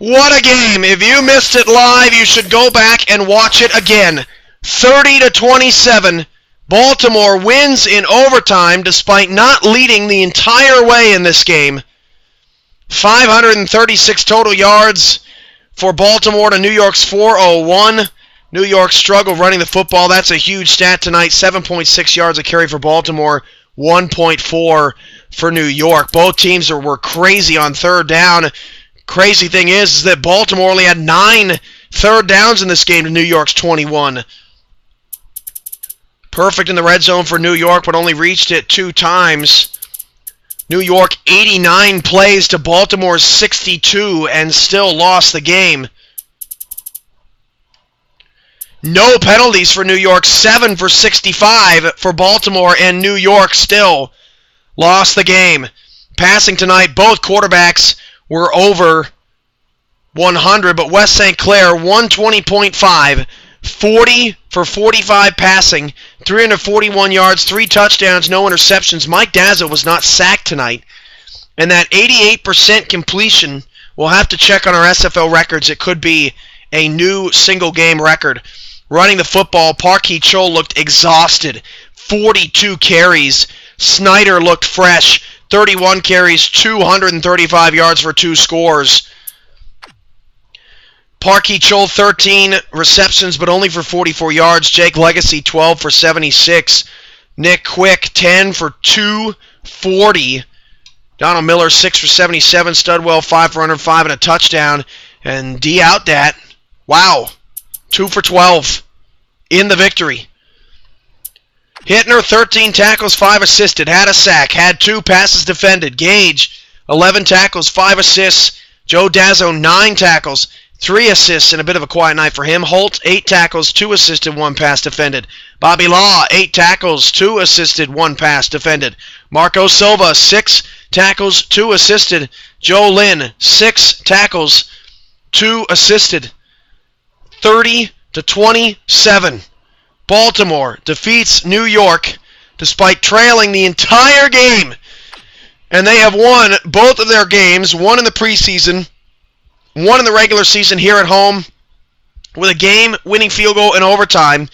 What a game. If you missed it live, you should go back and watch it again. 30-27. Baltimore wins in overtime despite not leading the entire way in this game. 536 total yards for Baltimore to New York's 401. New York struggled running the football. That's a huge stat tonight. 7.6 yards a carry for Baltimore, 1.4 for New York. Both teams were crazy on third down. Crazy thing is that Baltimore only had 9 third downs in this game to New York's 21. Perfect in the red zone for New York, but only reached it 2 times. New York 89 plays to Baltimore's 62 and still lost the game. No penalties for New York, 7 for 65 for Baltimore, and New York still lost the game. Passing tonight, both quarterbacks were over 100, but West St. Clair, 120.5, 40 for 45 passing, 341 yards, 3 touchdowns, no interceptions. Mike Dazza was not sacked tonight. And that 88% completion, we'll have to check on our SFL records. It could be a new single-game record. Running the football, Parkey Chol looked exhausted. 42 carries. Snyder looked fresh. 31 carries, 235 yards for 2 scores. Parkey Chol, 13 receptions, but only for 44 yards. Jake Legacy, 12 for 76. Nick Quick, 10 for 240. Donald Miller, 6 for 77. Studwell, 5 for 105 and a touchdown. And D. Outdat, wow, 2 for 12 in the victory. Hittner, 13 tackles, 5 assisted. Had a sack. Had 2 passes defended. Gage, 11 tackles, 5 assists. Joe Dazzo, 9 tackles, 3 assists, and a bit of a quiet night for him. Holt, 8 tackles, 2 assisted, 1 pass defended. Bobby Law, 8 tackles, 2 assisted, 1 pass defended. Marco Silva, 6 tackles, 2 assisted. Joe Lynn, 6 tackles, 2 assisted. 30-27. Baltimore defeats New York despite trailing the entire game. And they have won both of their games, one in the preseason, one in the regular season here at home, with a game-winning field goal in overtime.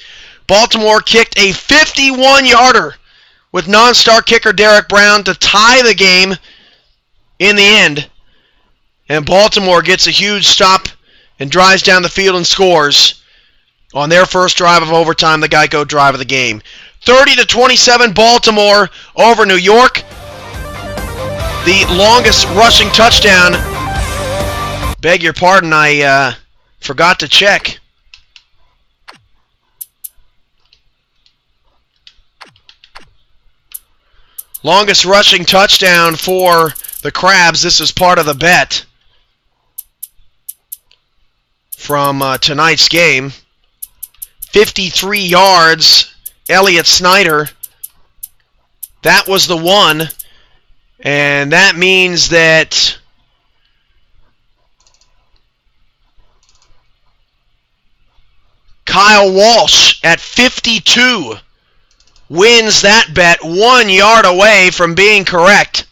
Baltimore kicked a 51-yarder with non-star kicker Derek Brown to tie the game in the end. And Baltimore gets a huge stop and drives down the field and scores on their first drive of overtime, the Geico drive of the game. 30-27 Baltimore over New York. The longest rushing touchdown. Beg your pardon, I forgot to check. Longest rushing touchdown for the Crabs. This is part of the bet from tonight's game. 53 yards, Elliott Snyder. That was the one. And that means that Kyle Walsh at 52 wins that bet, 1 yard away from being correct.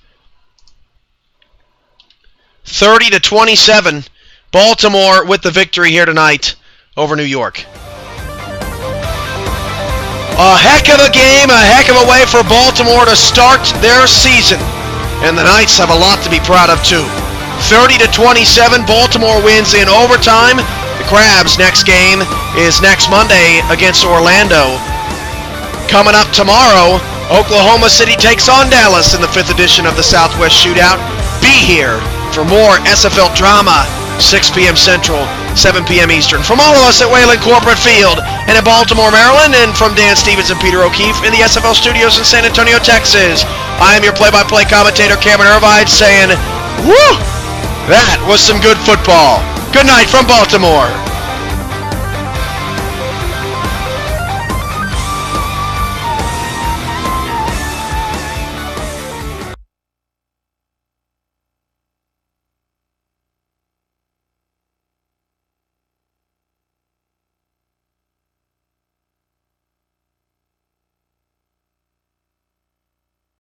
30-27, Baltimore with the victory here tonight over New York. A heck of a game, a heck of a way for Baltimore to start their season. And the Knights have a lot to be proud of too. 30-27, Baltimore wins in overtime. The Crabs' next game is next Monday against Orlando. Coming up tomorrow, Oklahoma City takes on Dallas in the 5th edition of the Southwest Shootout. Be here for more SFL drama, 6 p.m. Central, 7 p.m. Eastern. From all of us at Wayland Corporate Field and in Baltimore, Maryland, and from Dan Stevens and Peter O'Keefe in the SFL studios in San Antonio, Texas, I am your play-by-play commentator, Cameron Irvine, saying, woo! That was some good football. Good night from Baltimore.